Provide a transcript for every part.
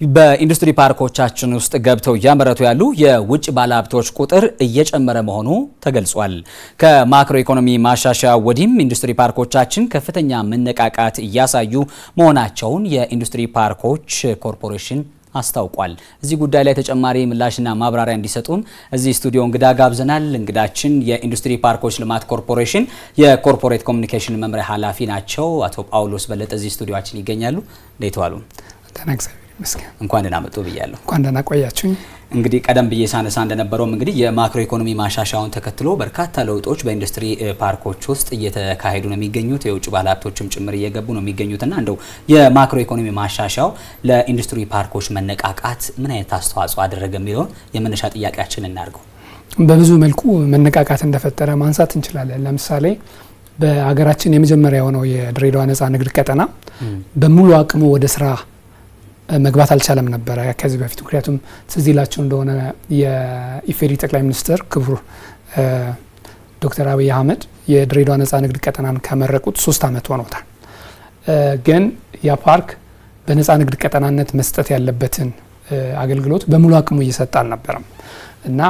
በኢንዱስትሪ ፓርኮቻችን ውስጥ ገብተው እያመረቱ ያሉ የውጭ ባለሀብቶች ቁጥር እየጨመረ መሆኑ ተገልጿል። ከማክሮ ኢኮኖሚ ማሻሻያ ወዲህም ኢንዱስትሪ ፓርኮቻችን ከፍተኛ መነቃቃት እያሳዩ መሆናቸውን የኢንዱስትሪ ፓርኮች ኮርፖሬሽን አስታውቋል። እዚህ ጉዳይ ላይ ተጨማሪ ምላሽና ማብራሪያ እንዲሰጡን እዚህ ስቱዲዮ እንግዳ ጋብዘናል። እንግዳችን የኢንዱስትሪ ፓርኮች ልማት ኮርፖሬሽን የኮርፖሬት ኮሚኒኬሽን መምሪያ ኃላፊ ናቸው። አቶ ጳውሎስ በለጠ እዚህ ስቱዲዮአችን ይገኛሉ። እንዴት ዋሉ? እንኳን ደህና መጡ ብያለሁ። እንኳን ደህና ቆያችሁኝ። እንግዲህ ቀደም ብዬ ሳነሳ እንደነበረው እንግዲህ የማክሮ ኢኮኖሚ ማሻሻያውን ተከትሎ በርካታ ለውጦች በኢንዱስትሪ ፓርኮች ውስጥ እየተካሄዱ ነው የሚገኙት። የውጭ ባለሀብቶችም ጭምር እየገቡ ነው የሚገኙትና እንደው የማክሮ ኢኮኖሚ ማሻሻያው ለኢንዱስትሪ ፓርኮች መነቃቃት ምን አይነት አስተዋጽኦ አደረገ የሚለውን የመነሻ ጥያቄያችን እናድርገው። በብዙ መልኩ መነቃቃት እንደፈጠረ ማንሳት እንችላለን። ለምሳሌ በሀገራችን የመጀመሪያ የሆነው የድሬዳዋ ነጻ ንግድ ቀጠና በሙሉ አቅሙ ወደ ስራ መግባት አልቻለም ነበር ከዚህ በፊት። ምክንያቱም ትዝ ይላችሁ እንደሆነ የኢፌዴሪ ጠቅላይ ሚኒስትር ክቡር ዶክተር አብይ አህመድ የድሬዳዋ ነጻ ንግድ ቀጠናን ከመረቁት 3 ዓመት ሆኖታል። ግን ያ ፓርክ በነጻ ንግድ ቀጠናነት መስጠት ያለበትን አገልግሎት በሙሉ አቅሙ እየሰጠ አልነበረም እና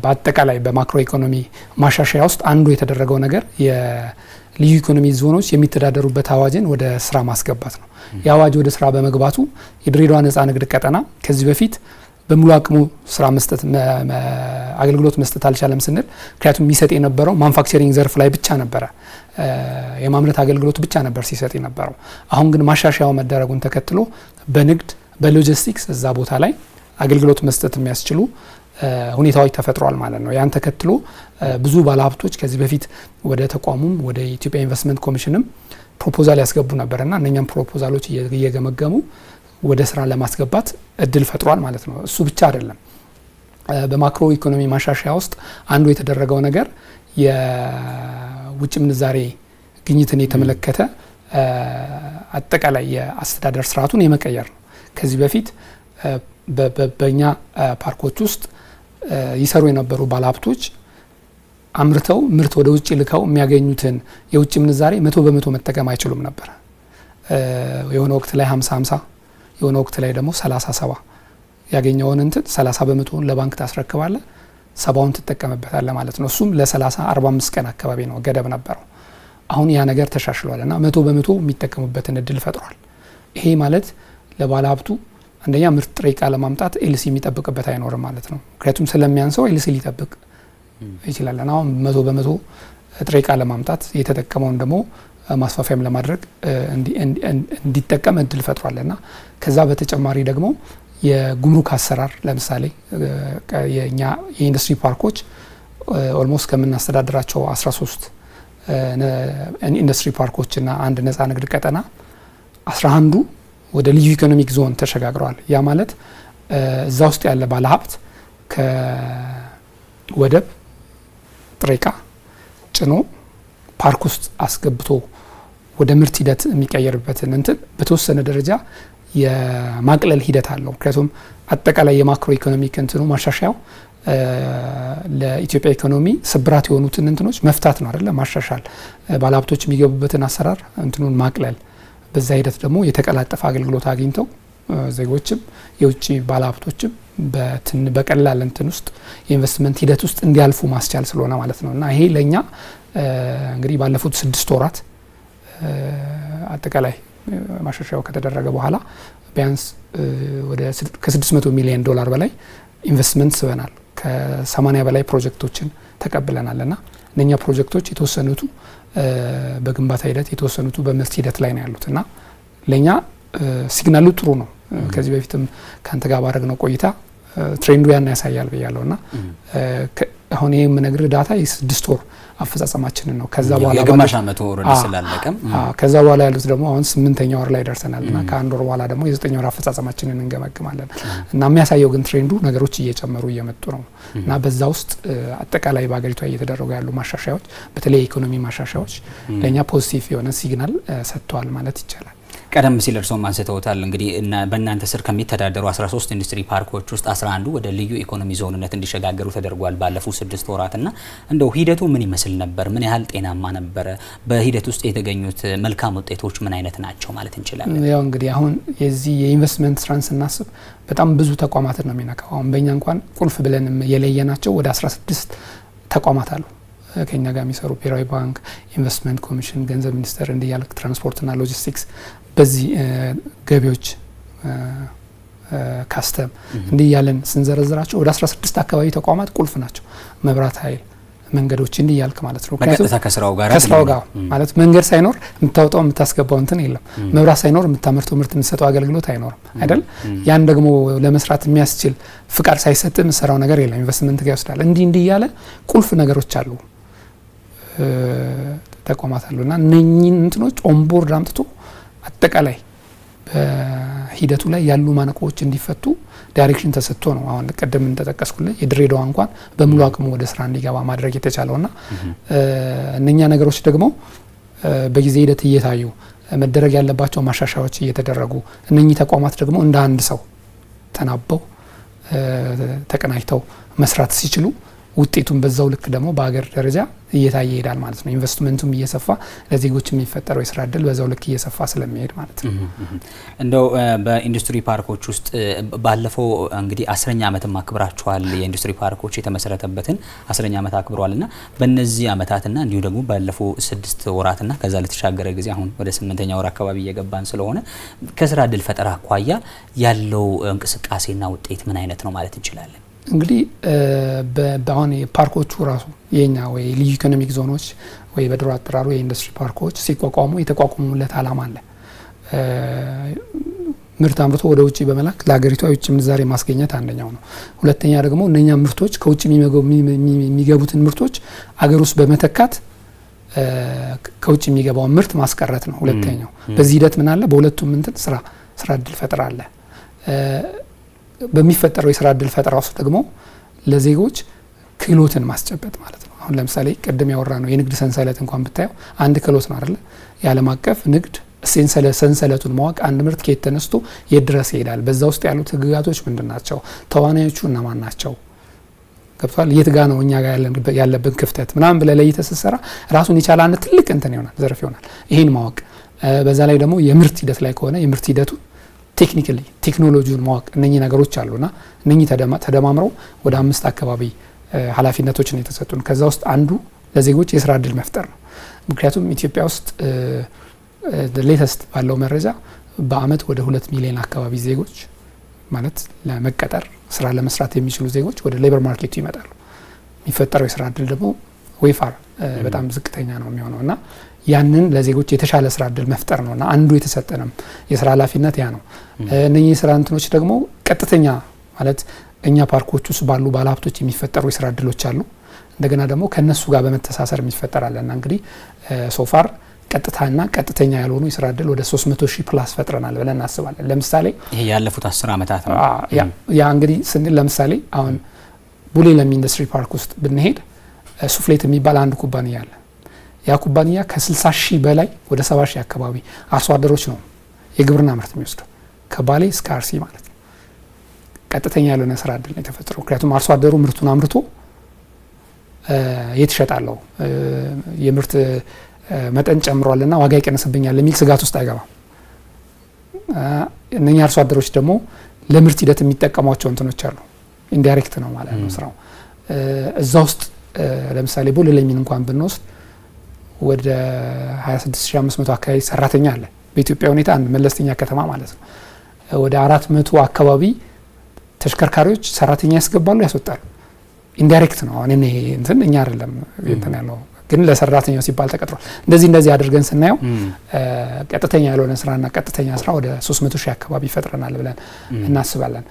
በአጠቃላይ በማክሮ ኢኮኖሚ ማሻሻያ ውስጥ አንዱ የተደረገው ነገር የልዩ ኢኮኖሚ ዞኖች የሚተዳደሩበት አዋጅን ወደ ስራ ማስገባት ነው። የአዋጅ ወደ ስራ በመግባቱ የድሬዳዋ ነጻ ንግድ ቀጠና ከዚህ በፊት በሙሉ አቅሙ ስራ መስጠት አገልግሎት መስጠት አልቻለም ስንል ምክንያቱም የሚሰጥ የነበረው ማኑፋክቸሪንግ ዘርፍ ላይ ብቻ ነበረ፣ የማምረት አገልግሎት ብቻ ነበር ሲሰጥ የነበረው። አሁን ግን ማሻሻያው መደረጉን ተከትሎ በንግድ በሎጂስቲክስ እዛ ቦታ ላይ አገልግሎት መስጠት የሚያስችሉ ሁኔታዎች ተፈጥሯል ማለት ነው። ያን ተከትሎ ብዙ ባለሀብቶች ከዚህ በፊት ወደ ተቋሙም ወደ ኢትዮጵያ ኢንቨስትመንት ኮሚሽንም ፕሮፖዛል ያስገቡ ነበርና እነኛም ፕሮፖዛሎች እየገመገሙ ወደ ስራ ለማስገባት እድል ፈጥሯል ማለት ነው። እሱ ብቻ አይደለም። በማክሮ ኢኮኖሚ ማሻሻያ ውስጥ አንዱ የተደረገው ነገር የውጭ ምንዛሬ ግኝትን የተመለከተ አጠቃላይ የአስተዳደር ስርዓቱን የመቀየር ነው። ከዚህ በፊት በእኛ ፓርኮች ውስጥ ይሰሩ የነበሩ ባለሀብቶች አምርተው ምርት ወደ ውጭ ልከው የሚያገኙትን የውጭ ምንዛሬ 100% መጠቀም አይችሉም ነበር። የሆነ ወቅት ላይ 50-50 የሆነ ወቅት ላይ ደግሞ 30-70 ያገኘውን እንትን 30% ለባንክ ታስረክባለ፣ 70ውን ትጠቀምበታለ ማለት ነው። እሱም ለ30-45 ቀን አካባቢ ነው ገደብ ነበረው። አሁን ያ ነገር ተሻሽሏልና 100% የሚጠቀሙበትን እድል ፈጥሯል። ይሄ ማለት ለባለሀብቱ አንደኛ ምርት ጥሬ ዕቃ ለማምጣት ኤልሲ የሚጠብቅበት አይኖርም ማለት ነው። ምክንያቱም ስለሚያንሰው ኤልሲ ሊጠብቅ ይችላል። አሁን 100% ጥሬ ዕቃ ለማምጣት የተጠቀመውን ደግሞ ማስፋፊያም ለማድረግ እንዲጠቀም እድል ፈጥሯልና ከዛ በተጨማሪ ደግሞ የጉምሩክ አሰራር ለምሳሌ የኛ የኢንዱስትሪ ፓርኮች ኦልሞስት ከምናስተዳድራቸው 13 ኢንዱስትሪ ፓርኮችና አንድ ነጻ ንግድ ቀጠና 11ዱ ወደ ልዩ ኢኮኖሚክ ዞን ተሸጋግረዋል። ያ ማለት እዛ ውስጥ ያለ ባለሀብት ከወደብ ጥሬ ዕቃ ጭኖ ፓርክ ውስጥ አስገብቶ ወደ ምርት ሂደት የሚቀየርበትን እንትን በተወሰነ ደረጃ የማቅለል ሂደት አለው። ምክንያቱም አጠቃላይ የማክሮ ኢኮኖሚክ እንትኑ ማሻሻያው ለኢትዮጵያ ኢኮኖሚ ስብራት የሆኑትን እንትኖች መፍታት ነው አይደለ? ማሻሻል፣ ባለሀብቶች የሚገቡበትን አሰራር እንትኑን ማቅለል፣ በዛ ሂደት ደግሞ የተቀላጠፈ አገልግሎት አግኝተው ዜጎችም የውጭ ባለሀብቶችም በቀላል እንትን ውስጥ የኢንቨስትመንት ሂደት ውስጥ እንዲያልፉ ማስቻል ስለሆነ ማለት ነው። እና ይሄ ለኛ እንግዲህ ባለፉት 6 ወራት አጠቃላይ ማሻሻያው ከተደረገ በኋላ ቢያንስ ወደ ከ$600 ሚሊዮን በላይ ኢንቨስትመንት ስበናል። ከ80 በላይ ፕሮጀክቶችን ተቀብለናልና እነኛ ፕሮጀክቶች የተወሰኑቱ በግንባታ ሂደት የተወሰኑቱ በምርት ሂደት ላይ ነው ያሉትና ለኛ ሲግናሉ ጥሩ ነው። ከዚህ በፊትም ካንተ ጋር ባደረግነው ቆይታ ትሬንዱ ያን ያሳያል ብያለሁና አሁን ይሄ የምነግር ዳታ የ6 ወር አፈጻጸማችንን ነው። ከዛ በኋላ የግማሽ ዓመት ወር ስለላለቀም ከዛ በኋላ ያሉት ደግሞ አሁን 8ኛ ወር ላይ ደርሰናልና ከአንድ ወር በኋላ ደግሞ የ9 ወር አፈጻጸማችንን እንገመግማለን እና የሚያሳየው ግን ትሬንዱ ነገሮች እየጨመሩ እየመጡ ነው እና በዛ ውስጥ አጠቃላይ በአገሪቷ እየተደረጉ ያሉ ማሻሻያዎች በተለይ የኢኮኖሚ ማሻሻያዎች ለኛ ፖዚቲቭ የሆነ ሲግናል ሰጥተዋል ማለት ይቻላል። ቀደም ሲል እርስዎም አንስተውታል እንግዲህ በእናንተ ስር ከሚተዳደሩ 13 ኢንዱስትሪ ፓርኮች ውስጥ 11ዱ ወደ ልዩ ኢኮኖሚ ዞንነት እንዲሸጋገሩ ተደርጓል ባለፉት 6 ወራትና እንደው ሂደቱ ምን ይመስል ነበር? ምን ያህል ጤናማ ነበረ? በሂደት ውስጥ የተገኙት መልካም ውጤቶች ምን አይነት ናቸው ማለት እንችላለን? ያው እንግዲህ አሁን የዚህ የኢንቨስትመንት ስራን ስናስብ በጣም ብዙ ተቋማትን ነው የሚነካው። አሁን በእኛ እንኳን ቁልፍ ብለን የለየናቸው ወደ 16 ተቋማት አሉ ከኛ ጋር የሚሰሩ ብሔራዊ ባንክ፣ ኢንቨስትመንት ኮሚሽን፣ ገንዘብ ሚኒስቴር እንዲያልክ ትራንስፖርትና ሎጂስቲክስ በዚህ ገቢዎች ካስተም እንዲህ ያለን ስንዘረዝራቸው ወደ 16 አካባቢ ተቋማት ቁልፍ ናቸው። መብራት ኃይል፣ መንገዶች እንዲህ ያልክ ማለት ነው። በቀጥታ ከስራው ጋር ማለት መንገድ ሳይኖር የምታወጣው የምታስገባው እንትን የለም። መብራት ሳይኖር የምታመርተው ምርት የምትሰጠው አገልግሎት አይኖርም አይደል? ያን ደግሞ ለመስራት የሚያስችል ፍቃድ ሳይሰጥ የምትሰራው ነገር የለም። ኢንቨስትመንት ጋር ይወስዳል። እንዲህ ያለ ቁልፍ ነገሮች አሉ ተቋማት አሉና እነኚህን እንትኖች ኦንቦርድ አምጥቶ አጠቃላይ በሂደቱ ላይ ያሉ ማነቆዎች እንዲፈቱ ዳይሬክሽን ተሰጥቶ ነው አሁን ቀደም እንደተጠቀስኩልህ የድሬዳዋ እንኳን በሙሉ አቅሙ ወደ ስራ እንዲገባ ማድረግ የተቻለውና እነኛ ነገሮች ደግሞ በጊዜ ሂደት እየታዩ መደረግ ያለባቸው ማሻሻያዎች እየተደረጉ እነኚህ ተቋማት ደግሞ እንደ አንድ ሰው ተናበው ተቀናጅተው መስራት ሲችሉ ውጤቱን በዛው ልክ ደግሞ በአገር ደረጃ እየታየ ይሄዳል ማለት ነው። ኢንቨስትመንቱም እየሰፋ ለዜጎች የሚፈጠረው የስራ እድል በዛው ልክ እየሰፋ ስለሚሄድ ማለት ነው። እንደው በኢንዱስትሪ ፓርኮች ውስጥ ባለፈው እንግዲህ 10ኛ ዓመትም አክብራችኋል። የኢንዱስትሪ ፓርኮች የተመሰረተበትን 10ኛ ዓመት አክብሯልና በእነዚህ ዓመታትና እንዲሁ ደግሞ ባለፈው 6 ወራትና ከዛ ለተሻገረ ጊዜ አሁን ወደ 8ኛ ወር አካባቢ እየገባን ስለሆነ ከስራ እድል ፈጠራ አኳያ ያለው እንቅስቃሴና ውጤት ምን አይነት ነው ማለት እንችላለን? እንግዲህ በአሁን ፓርኮቹ ራሱ የኛ ወይ ልዩ ኢኮኖሚክ ዞኖች ወይ በድሮ አጠራሩ የኢንዱስትሪ ፓርኮች ሲቋቋሙ የተቋቋሙለት ዓላማ አለ። ምርት አምርቶ ወደ ውጪ በመላክ ለሀገሪቷ የውጭ ምንዛሬ ማስገኘት አንደኛው ነው። ሁለተኛ ደግሞ እነኛ ምርቶች ከውጭ የሚገቡትን ምርቶች አገር ውስጥ በመተካት ከውጭ የሚገባውን ምርት ማስቀረት ነው ሁለተኛው። በዚህ ሂደት ምን አለ? በሁለቱም እንትን ስራ እድል ፈጠራ አለ። በሚፈጠረው የስራ እድል ፈጠራ ውስጥ ደግሞ ለዜጎች ክህሎትን ማስጨበጥ ማለት ነው። አሁን ለምሳሌ ቅድም ያወራ ነው የንግድ ሰንሰለት እንኳን ብታየው አንድ ክህሎት ነው አይደል? የዓለም አቀፍ ንግድ ሰንሰለቱን ማወቅ አንድ ምርት ከየት ተነስቶ የት ድረስ ይሄዳል፣ በዛ ውስጥ ያሉት ህግጋቶች ምንድናቸው፣ ተዋናዮቹ እነማን ናቸው፣ ገብቷል? የት ጋ ነው እኛ ጋር ያለብን ክፍተት ምናምን ብለህ ለይተህ ስትሰራ ራሱን የቻለ አንድ ትልቅ እንትን ይሆናል፣ ዘርፍ ይሆናል። ይሄን ማወቅ በዛ ላይ ደግሞ የምርት ሂደት ላይ ከሆነ የምርት ሂደቱ ቴክኒካሊ ቴክኖሎጂውን ማወቅ እነኚህ ነገሮች አሉና እነኚህ ተደማምረው ወደ 5 አካባቢ ኃላፊነቶችን የተሰጡን ከዛ ውስጥ አንዱ ለዜጎች የስራ እድል መፍጠር ነው። ምክንያቱም ኢትዮጵያ ውስጥ ሌተስት ባለው መረጃ በአመት ወደ 2 ሚሊዮን አካባቢ ዜጎች ማለት ለመቀጠር ስራ ለመስራት የሚችሉ ዜጎች ወደ ሌበር ማርኬቱ ይመጣሉ። የሚፈጠረው የስራ እድል ደግሞ ወይፋር በጣም ዝቅተኛ ነው የሚሆነውና ያንን ለዜጎች የተሻለ ስራ እድል መፍጠር ነውና አንዱ የተሰጠንም የስራ ኃላፊነት ያ ነው። እነኚህ የስራ እንትኖች ደግሞ ቀጥተኛ ማለት እኛ ፓርኮች ውስጥ ባሉ ባለሀብቶች የሚፈጠሩ የስራ እድሎች አሉ። እንደገና ደግሞ ከነሱ ጋር በመተሳሰር የሚፈጠራልና እንግዲህ ሶፋር ቀጥታና ቀጥተኛ ያልሆኑ የስራ እድል ወደ 300,000 ፕላስ ፈጥረናል ብለን እናስባለን። ለምሳሌ ይሄ ያለፉት 10 ዓመታት ነው። ያ እንግዲህ ስንል ለምሳሌ አሁን ቡሌ ለሚ ኢንዱስትሪ ፓርክ ውስጥ ብንሄድ ሱፍሌት የሚባል አንድ ኩባንያ አለ። ያ ኩባንያ ከ60,000 በላይ ወደ 70,000 አካባቢ አርሶ አደሮች ነው የግብርና ምርት የሚወስደው ከባሌ እስከ አርሲ ማለት ነው። ቀጥተኛ ያልሆነ ስራ እድል ነው የተፈጠረው። ምክንያቱም አርሶ አደሩ ምርቱን አምርቶ የት እሸጣለሁ የምርት መጠን ጨምሯልና ዋጋ ይቀንስብኛል የሚል ስጋት ውስጥ አይገባም። እነኛ አርሶ አደሮች ደግሞ ለምርት ሂደት የሚጠቀሟቸው እንትኖች አሉ። ኢንዳይሬክት ነው ማለት ነው ስራው። እዛ ውስጥ ለምሳሌ ቡሌ ለሚን እንኳን ብንወስድ ወደ 26500 አካባቢ ሰራተኛ አለ። በኢትዮጵያ ሁኔታ አንድ መለስተኛ ከተማ ማለት ነው። ወደ 400 አካባቢ ተሽከርካሪዎች ሰራተኛ ያስገባሉ ያስወጣሉ። ኢንዳይሬክት ነው አሁን እኔ እንትን እኛ አይደለም እንትን ያለው ግን ለሰራተኛው ሲባል ተቀጥሯል። እንደዚህ አድርገን ስናየው ቀጥተኛ ያልሆነ ስራና ቀጥተኛ ስራ ወደ 300,000 አካባቢ ይፈጥረናል ብለን እናስባለን።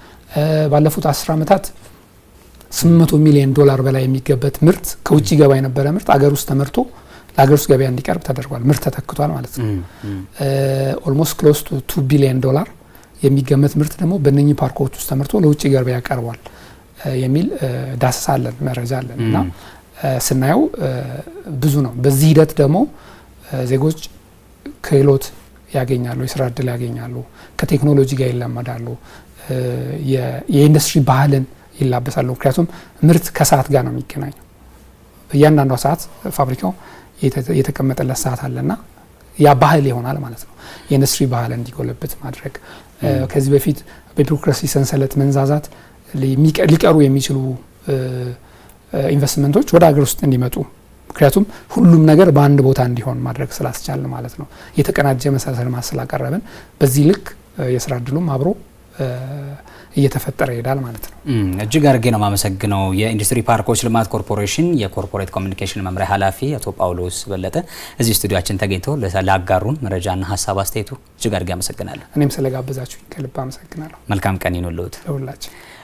ባለፉት 10 ዓመታት $800 ሚሊዮን በላይ የሚገበት ምርት ከውጭ ገባ የነበረ ምርት አገር ውስጥ ተመርቶ ለሀገር ውስጥ ገበያ እንዲቀርብ ተደርጓል። ምርት ተተክቷል ማለት ነው። ኦልሞስት ክሎስ ቱ $2 ቢሊዮን የሚገመት ምርት ደግሞ በእነኚህ ፓርኮች ውስጥ ተመርቶ ለውጭ ገበያ ቀርቧል የሚል ዳሰሳ አለን፣ መረጃ አለን እና ስናየው ብዙ ነው። በዚህ ሂደት ደግሞ ዜጎች ክህሎት ያገኛሉ፣ የስራ እድል ያገኛሉ፣ ከቴክኖሎጂ ጋር ይላመዳሉ፣ የኢንዱስትሪ ባህልን ይላበሳሉ። ምክንያቱም ምርት ከሰዓት ጋር ነው የሚገናኘው። እያንዳንዷ ሰዓት ፋብሪካው የተቀመጠለት ሰዓት አለና ያ ባህል ይሆናል ማለት ነው። የኢንዱስትሪ ባህል እንዲጎለብት ማድረግ ከዚህ በፊት በቢሮክራሲ ሰንሰለት መንዛዛት ሊቀሩ የሚችሉ ኢንቨስትመንቶች ወደ ሀገር ውስጥ እንዲመጡ ምክንያቱም ሁሉም ነገር በአንድ ቦታ እንዲሆን ማድረግ ስላስቻልን ማለት ነው። የተቀናጀ መሰረተ ልማት ስላቀረብን በዚህ ልክ የስራ እድሉም አብሮ እየተፈጠረ ይሄዳል ማለት ነው። እጅግ አድርጌ ነው የማመሰግነው። የኢንዱስትሪ ፓርኮች ልማት ኮርፖሬሽን የኮርፖሬት ኮሚኒኬሽን መምሪያ ኃላፊ አቶ ጳውሎስ በለጠ እዚህ ስቱዲዮአችን ተገኝተው ለአጋሩን መረጃና ሀሳብ አስተያየቱ እጅግ አድርጌ አመሰግናለሁ። እኔም ስለጋበዛችሁ ከልብ አመሰግናለሁ። መልካም ቀን ይሁንልዎት። ለሁላችን